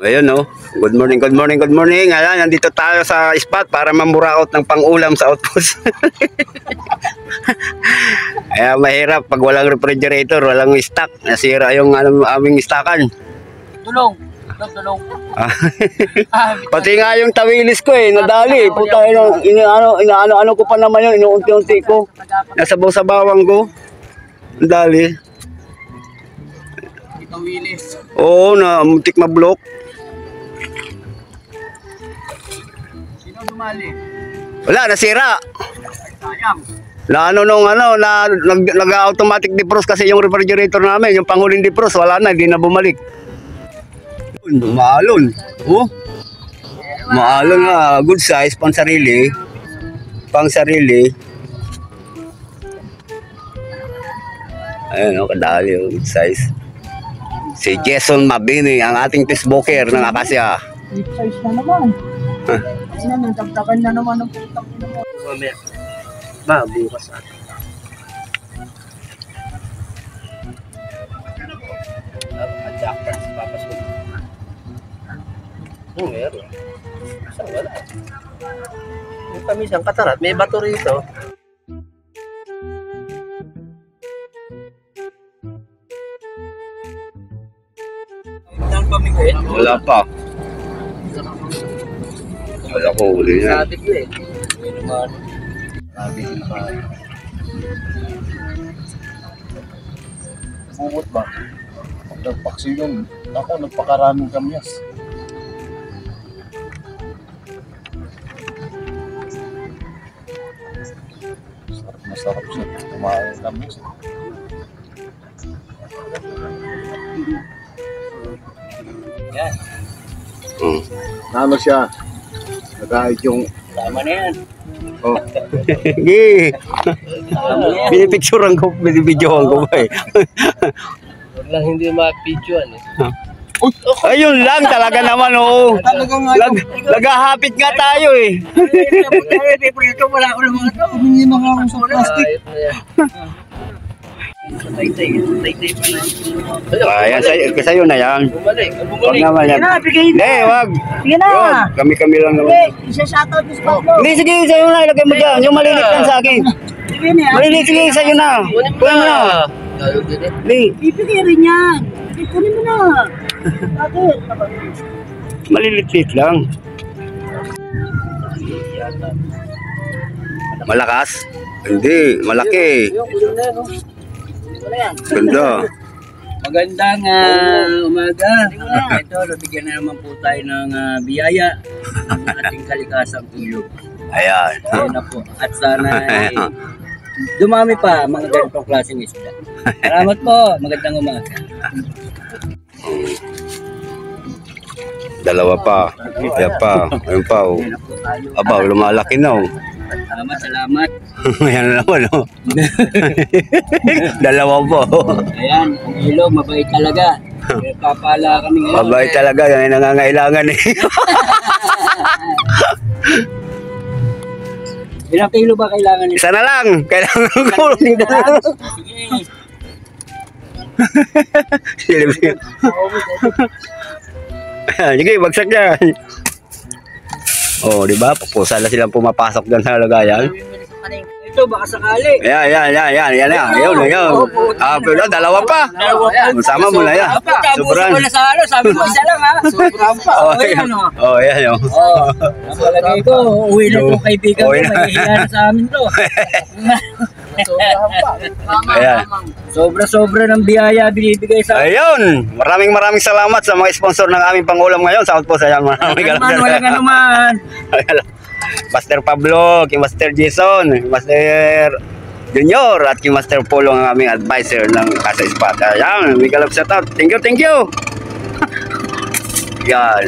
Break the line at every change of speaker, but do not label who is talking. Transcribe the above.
Ayun no. Good morning, good morning, good morning. Ayan, nandito tayo sa spot para mamuraot ng pang-ulam sa outpost. Ayan, mahirap pag walang refrigerator, walang stock. Nasira yung aming stockan.
Tulong.
Pati nga yung tawilis ko nadali. Puta, inaano ko pa naman yun, inuunti-unti ko. Nasabaw-sabawang ko. Nadali.
Tawilis.
Oo, na muntik mablok.
Sino dumali?
Wala, nasira.
Sayang.
Nag-automatic defrost kasi yung refrigerator namin, yung panghuling defrost, wala na, hindi na bumalik. Maalon. Oh. Maalon nga, good size, pang sarili. Pang sarili. Ayun, kadali yung good size. Si Jason Mabini, ang ating Facebooker ng Akasya.
Big size na naman. Kasi na, nagdagdagan na naman ang putang ina mo.
Ba, bukas ata. Jackpot si Papa Sul. Meron. Saan wala? May pamisang katarat, may bato rito. Wala pa. Wala ko uli yan.
Sabi ko
Sabi ko pa. Bukot ba? Pag nagpaksi yun, ako nagpakaraming kamyas. Masarap siya. Kumain ng kamyas.
yan.
Ano siya? Nagahit yung...
Tama na yan.
Oh.
Sige. Pinipicturean ko, binibidyohan ko ba
Huwag lang hindi mapidyoan
Ayun lang talaga naman Nagahapit nga tayo
Ito wala ko naman ito.
Humingi na nga ako sa plastic.
Taytay pa na.
Ayan, sa'yo na yan.
Bumalik.
Wag naman yan. Hindi, wag.
Sige na.
Wag, kami lang naman.
Isa-shoutout mo sa Pablo.
Hindi, sige, sa'yo na. Ilagay mo dyan. Yung malilit lang sa akin.
Sige na.
Malilit, sige, sa'yo na. Kunin mo na. Hindi.
Bibigay rin yan. Kunin mo na. Bakit?
Malilit lang. Malakas? Hindi, malaki. Ganda.
Magandang umaga. Ito, nabigyan na naman po tayo ng biyaya ng ating kalikasang tulog.
Ayan.
Ayan na po. At sana dumami pa mga ganitong klaseng isda. Salamat po. Magandang umaga.
Dalawa pa. Ayan pa. Ayun pa. Oh. Aba, lumalaki na. Oh.
Salamat.
Ayan na naman. Oh. Dalawa po.
Ayan, ang ilog, mabait talaga. Papala kami ngayon.
Mabait talaga. Yan ang nangangailangan
Ilang kilo ba kailangan nito?
Isa na lang. Kailangan ko. Sige. Sige, bagsak yan. Oh, di ba? Pupusa na silang pumapasok dyan sa lagayan.
Ito, baka sakali.
Yan. Ayun. Pero dalawa pa. Sama mo na yan.
Sobrang. Sabi mo isa lang ha. Sobrang pa.
Oh, yan.
Napalagay ko, uwi na itong kaibigan ko. May hiya na sa amin to.
Ayan.
Sobra-sobra ng biyaya binibigay sa amin.
Ayun. Maraming salamat sa mga sponsor ng aming pangulam ngayon sa Outpost. Ayan,
Walang anuman.
Master Pablo, kay Master Jason, Master Junior at kay Master Polo ang aming advisor ng Casa Spot. Ayan, may kalap shout out. Thank you. Yan.